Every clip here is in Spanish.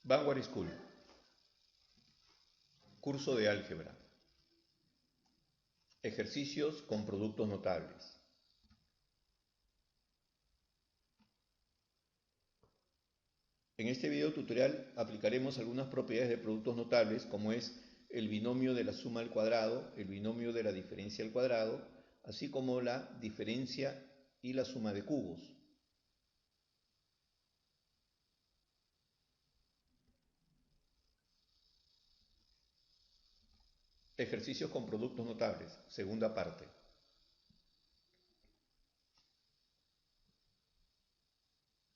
Vanguard School, curso de álgebra, ejercicios con productos notables. En este video tutorial aplicaremos algunas propiedades de productos notables, como es el binomio de la suma al cuadrado, el binomio de la diferencia al cuadrado, así como la diferencia y la suma de cubos. Ejercicios con productos notables, segunda parte.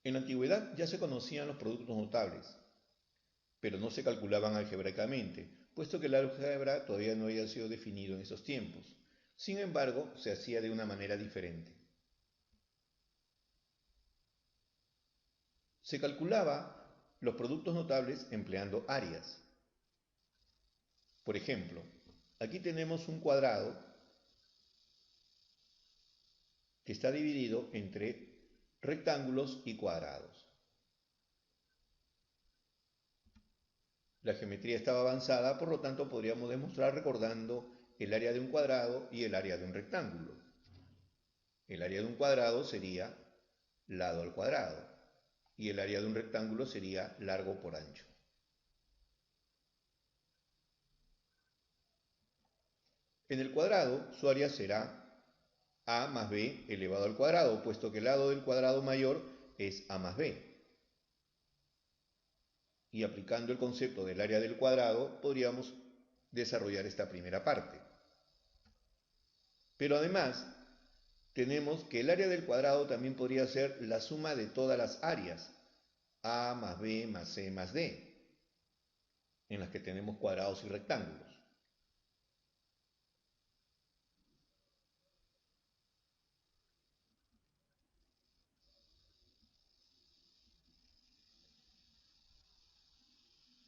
En la antigüedad ya se conocían los productos notables, pero no se calculaban algebraicamente, puesto que el álgebra todavía no había sido definido en esos tiempos. Sin embargo, se hacía de una manera diferente. Se calculaba los productos notables empleando áreas. Por ejemplo, aquí tenemos un cuadrado que está dividido entre rectángulos y cuadrados. La geometría estaba avanzada, por lo tanto podríamos demostrar recordando el área de un cuadrado y el área de un rectángulo. El área de un cuadrado sería lado al cuadrado y el área de un rectángulo sería largo por ancho. En el cuadrado su área será a más b elevado al cuadrado, puesto que el lado del cuadrado mayor es a más b. Y aplicando el concepto del área del cuadrado podríamos desarrollar esta primera parte. Pero además tenemos que el área del cuadrado también podría ser la suma de todas las áreas, a más b más c más d, en las que tenemos cuadrados y rectángulos.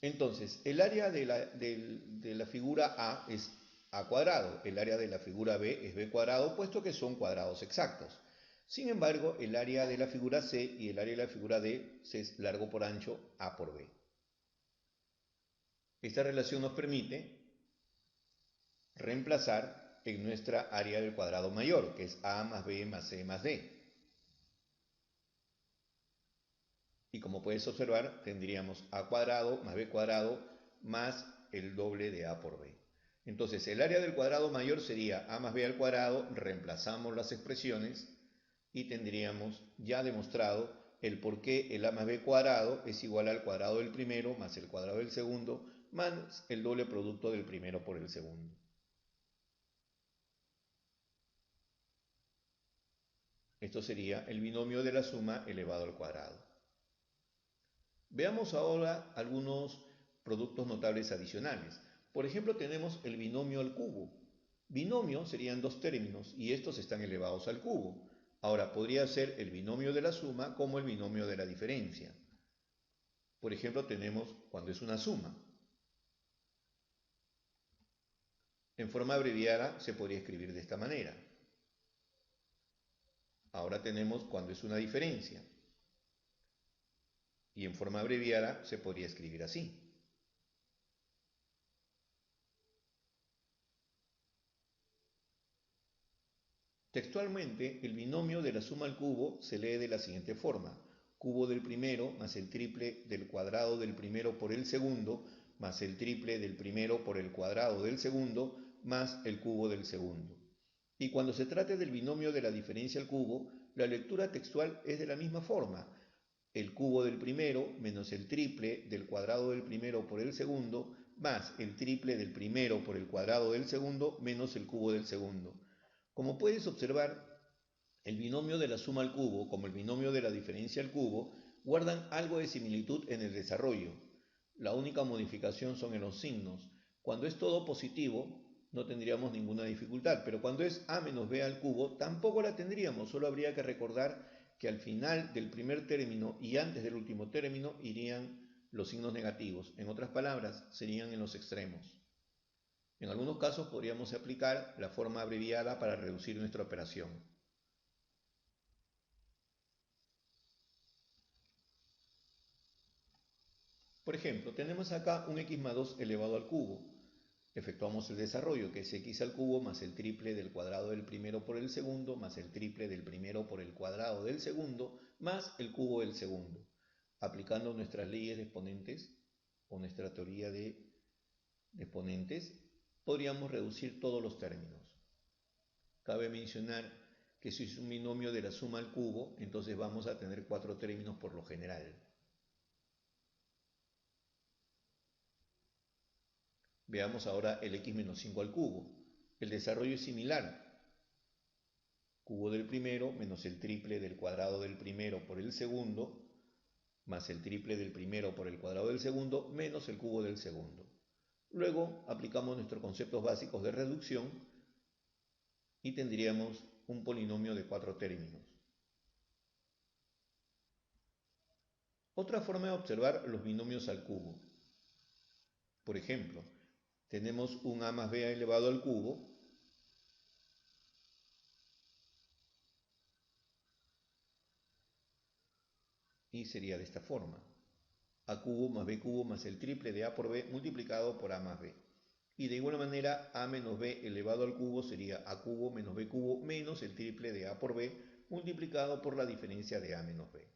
Entonces, el área de la figura A es A cuadrado, el área de la figura B es B cuadrado, puesto que son cuadrados exactos. Sin embargo, el área de la figura C y el área de la figura D es largo por ancho A por B. Esta relación nos permite reemplazar en nuestra área del cuadrado mayor, que es A más B más C más D. Y como puedes observar, tendríamos A cuadrado más B cuadrado más el doble de A por B. Entonces, el área del cuadrado mayor sería A más B al cuadrado, reemplazamos las expresiones y tendríamos ya demostrado el por qué el A más B cuadrado es igual al cuadrado del primero más el cuadrado del segundo más el doble producto del primero por el segundo. Esto sería el binomio de la suma elevado al cuadrado. Veamos ahora algunos productos notables adicionales. Por ejemplo, tenemos el binomio al cubo. Binomio serían dos términos y estos están elevados al cubo. Ahora, podría ser el binomio de la suma como el binomio de la diferencia. Por ejemplo, tenemos cuando es una suma. En forma abreviada se podría escribir de esta manera. Ahora tenemos cuando es una diferencia. Y en forma abreviada se podría escribir así. Textualmente, el binomio de la suma al cubo se lee de la siguiente forma: cubo del primero más el triple del cuadrado del primero por el segundo más el triple del primero por el cuadrado del segundo más el cubo del segundo. Y cuando se trate del binomio de la diferencia al cubo, la lectura textual es de la misma forma: el cubo del primero menos el triple del cuadrado del primero por el segundo más el triple del primero por el cuadrado del segundo menos el cubo del segundo. Como puedes observar, el binomio de la suma al cubo como el binomio de la diferencia al cubo guardan algo de similitud en el desarrollo. La única modificación son en los signos. Cuando es todo positivo no tendríamos ninguna dificultad, pero cuando es a menos b al cubo tampoco la tendríamos, solo habría que recordar que al final del primer término y antes del último término irían los signos negativos. En otras palabras, serían en los extremos. En algunos casos podríamos aplicar la forma abreviada para reducir nuestra operación. Por ejemplo, tenemos acá un x más 2 elevado al cubo. Efectuamos el desarrollo, que es x al cubo más el triple del cuadrado del primero por el segundo, más el triple del primero por el cuadrado del segundo, más el cubo del segundo. Aplicando nuestras leyes de exponentes, o nuestra teoría de exponentes, podríamos reducir todos los términos. Cabe mencionar que si es un binomio de la suma al cubo, entonces vamos a tener 4 términos por lo general. Veamos ahora el x menos 5 al cubo. El desarrollo es similar. Cubo del primero menos el triple del cuadrado del primero por el segundo, más el triple del primero por el cuadrado del segundo, menos el cubo del segundo. Luego aplicamos nuestros conceptos básicos de reducción y tendríamos un polinomio de 4 términos. Otra forma de observar los binomios al cubo. Por ejemplo, tenemos un a más b elevado al cubo y sería de esta forma. A cubo más b cubo más el triple de a por b multiplicado por a más b. Y de igual manera, a menos b elevado al cubo sería a cubo menos b cubo menos el triple de a por b multiplicado por la diferencia de a menos b.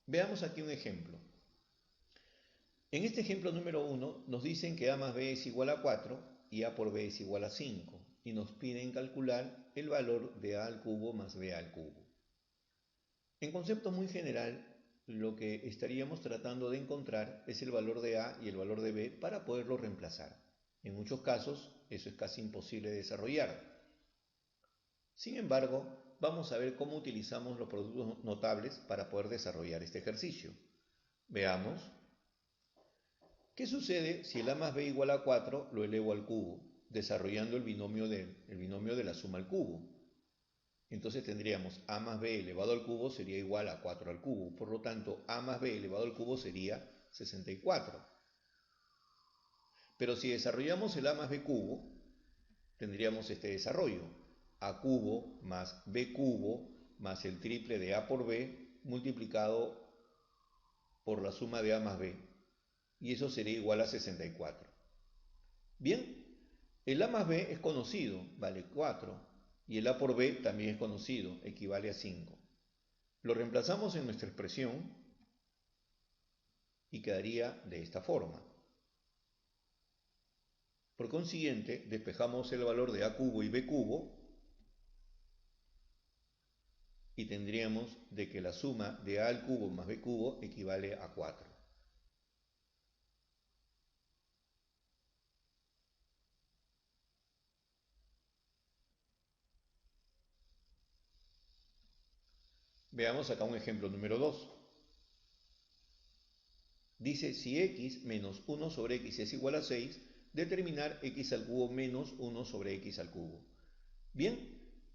Veamos aquí un ejemplo. En este ejemplo número 1 nos dicen que a más b es igual a 4 y a por b es igual a 5 y nos piden calcular el valor de a al cubo más b al cubo. En concepto muy general, lo que estaríamos tratando de encontrar es el valor de a y el valor de b para poderlo reemplazar. En muchos casos, eso es casi imposible de desarrollar. Sin embargo, vamos a ver cómo utilizamos los productos notables para poder desarrollar este ejercicio. Veamos. ¿Qué sucede si el a más b igual a 4 lo elevo al cubo, desarrollando el binomio de la suma al cubo? Entonces tendríamos a más b elevado al cubo sería igual a 4 al cubo. Por lo tanto, a más b elevado al cubo sería 64. Pero si desarrollamos el a más b cubo, tendríamos este desarrollo. A cubo más b cubo más el triple de a por b multiplicado por la suma de a más b. Y eso sería igual a 64. Bien, el a más b es conocido, vale 4. Y el a por b también es conocido, equivale a 5. Lo reemplazamos en nuestra expresión y quedaría de esta forma. Por consiguiente, despejamos el valor de a cubo y b cubo y tendríamos de que la suma de a al cubo más b cubo equivale a 4. Veamos acá un ejemplo número 2. Dice, si x menos 1 sobre x es igual a 6, determinar x al cubo menos 1 sobre x al cubo. Bien,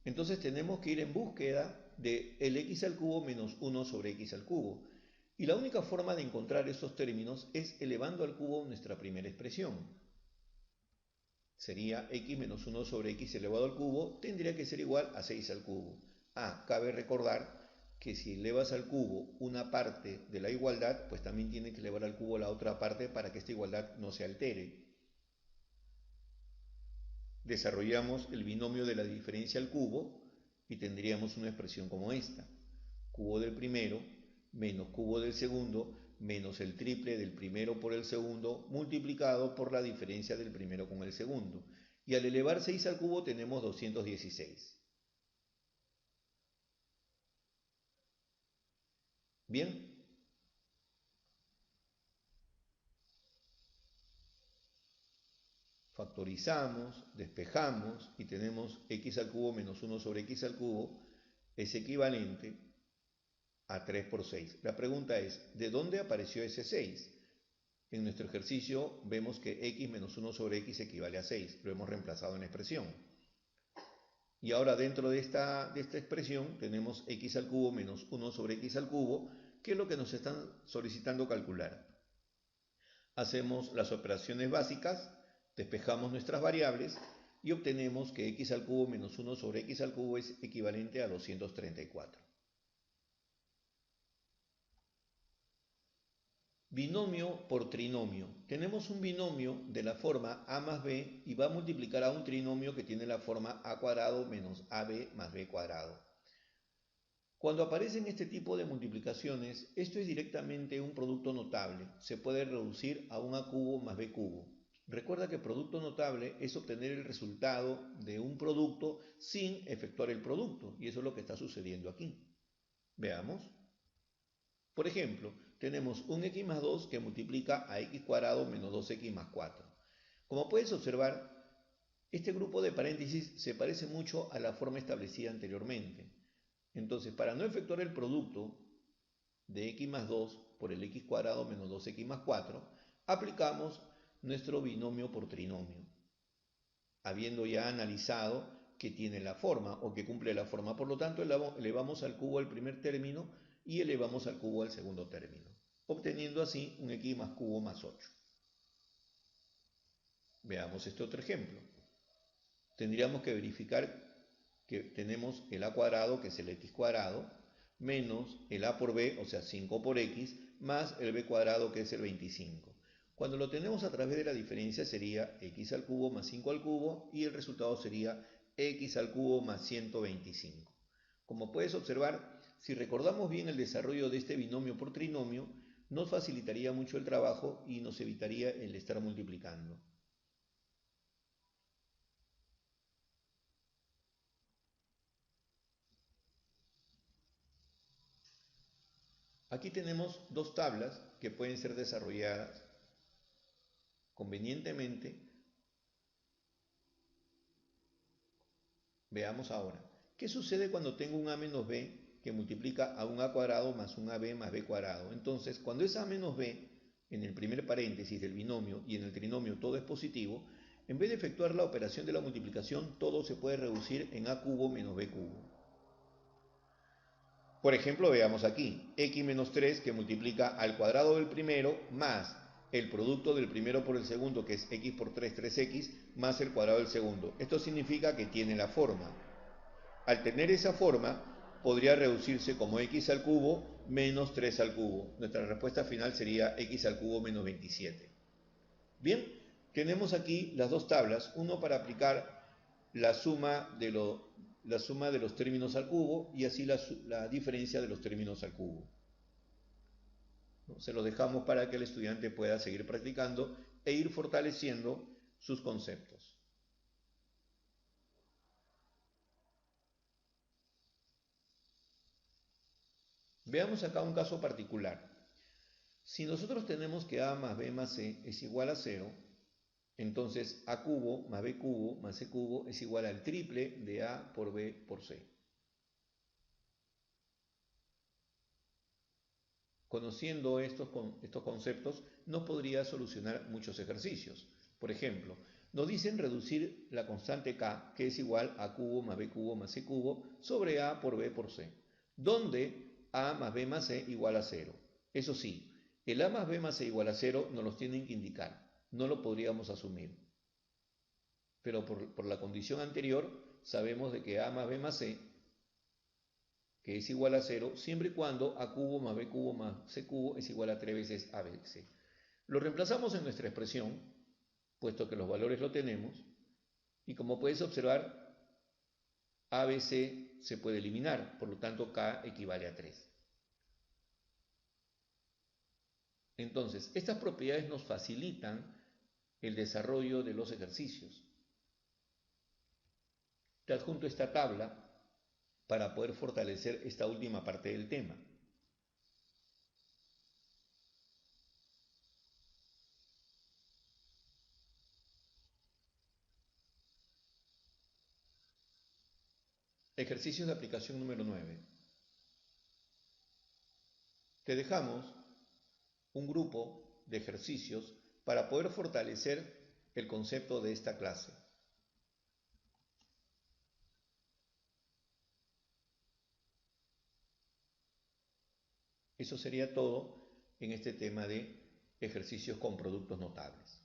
entonces tenemos que ir en búsqueda de el x al cubo menos 1 sobre x al cubo. Y la única forma de encontrar esos términos es elevando al cubo nuestra primera expresión. Sería x menos 1 sobre x elevado al cubo, tendría que ser igual a 6 al cubo. Cabe recordar que si elevas al cubo una parte de la igualdad, pues también tiene que elevar al cubo la otra parte para que esta igualdad no se altere. Desarrollamos el binomio de la diferencia al cubo y tendríamos una expresión como esta. Cubo del primero menos cubo del segundo menos el triple del primero por el segundo multiplicado por la diferencia del primero con el segundo. Y al elevar 6 al cubo tenemos 216. Bien. Factorizamos, despejamos y tenemos x al cubo menos 1 sobre x al cubo es equivalente a 3 por 6. La pregunta es, ¿de dónde apareció ese 6? En nuestro ejercicio vemos que x menos 1 sobre x equivale a 6. Lo hemos reemplazado en la expresión. Y ahora dentro de esta expresión tenemos x al cubo menos 1 sobre x al cubo, que es lo que nos están solicitando calcular. Hacemos las operaciones básicas, despejamos nuestras variables y obtenemos que x al cubo menos 1 sobre x al cubo es equivalente a 234. Binomio por trinomio. Tenemos un binomio de la forma a más b y va a multiplicar a un trinomio que tiene la forma a cuadrado menos ab más b cuadrado. Cuando aparecen este tipo de multiplicaciones, esto es directamente un producto notable. Se puede reducir a un a cubo más b cubo. Recuerda que producto notable es obtener el resultado de un producto sin efectuar el producto, y eso es lo que está sucediendo aquí. Veamos. Por ejemplo, tenemos un x más 2 que multiplica a x cuadrado menos 2x más 4. Como puedes observar, este grupo de paréntesis se parece mucho a la forma establecida anteriormente. Entonces, para no efectuar el producto de x más 2 por el x cuadrado menos 2x más 4, aplicamos nuestro binomio por trinomio, habiendo ya analizado que tiene la forma o que cumple la forma. Por lo tanto, elevamos al cubo al primer término y elevamos al cubo al segundo término, obteniendo así un x más cubo más 8. Veamos este otro ejemplo. Tendríamos que verificar que tenemos el a cuadrado, que es el x cuadrado, menos el a por b, o sea 5 por x, más el b cuadrado, que es el 25. Cuando lo tenemos a través de la diferencia sería x al cubo más 5 al cubo y el resultado sería x al cubo más 125. Como puedes observar, si recordamos bien el desarrollo de este binomio por trinomio, nos facilitaría mucho el trabajo y nos evitaría el estar multiplicando. Aquí tenemos dos tablas que pueden ser desarrolladas convenientemente. Veamos ahora. ¿Qué sucede cuando tengo un a menos b que multiplica a un a cuadrado más un ab más b cuadrado? Entonces, cuando es a menos b, en el primer paréntesis del binomio y en el trinomio todo es positivo, en vez de efectuar la operación de la multiplicación, todo se puede reducir en a cubo menos b cubo. Por ejemplo, veamos aquí, x menos 3 que multiplica al cuadrado del primero más el producto del primero por el segundo, que es x por 3, 3x, más el cuadrado del segundo. Esto significa que tiene la forma. Al tener esa forma, podría reducirse como x al cubo menos 3 al cubo. Nuestra respuesta final sería x al cubo menos 27. Bien, tenemos aquí las dos tablas, uno para aplicar la suma de los términos al cubo y así la diferencia de los términos al cubo. Se lo dejamos para que el estudiante pueda seguir practicando e ir fortaleciendo sus conceptos. Veamos acá un caso particular. Si nosotros tenemos que a más b más c es igual a 0, entonces a cubo más b cubo más c cubo es igual al triple de a por b por c. Conociendo estos conceptos, nos podría solucionar muchos ejercicios. Por ejemplo, nos dicen reducir la constante k, que es igual a cubo más b cubo más c cubo, sobre a por b por c, donde a más b más c igual a 0. Eso sí, el a más b más c igual a 0 nos los tienen que indicar, no lo podríamos asumir. Pero por la condición anterior, sabemos de que a más b más c, que es igual a 0, siempre y cuando a cubo más b cubo más c cubo es igual a 3 veces abc. Lo reemplazamos en nuestra expresión, puesto que los valores lo tenemos, y como puedes observar, abc se puede eliminar, por lo tanto k equivale a 3. Entonces, estas propiedades nos facilitan el desarrollo de los ejercicios. Te adjunto esta tabla para poder fortalecer esta última parte del tema. Ejercicios de aplicación número 9. Te dejamos un grupo de ejercicios para poder fortalecer el concepto de esta clase. Eso sería todo en este tema de ejercicios con productos notables.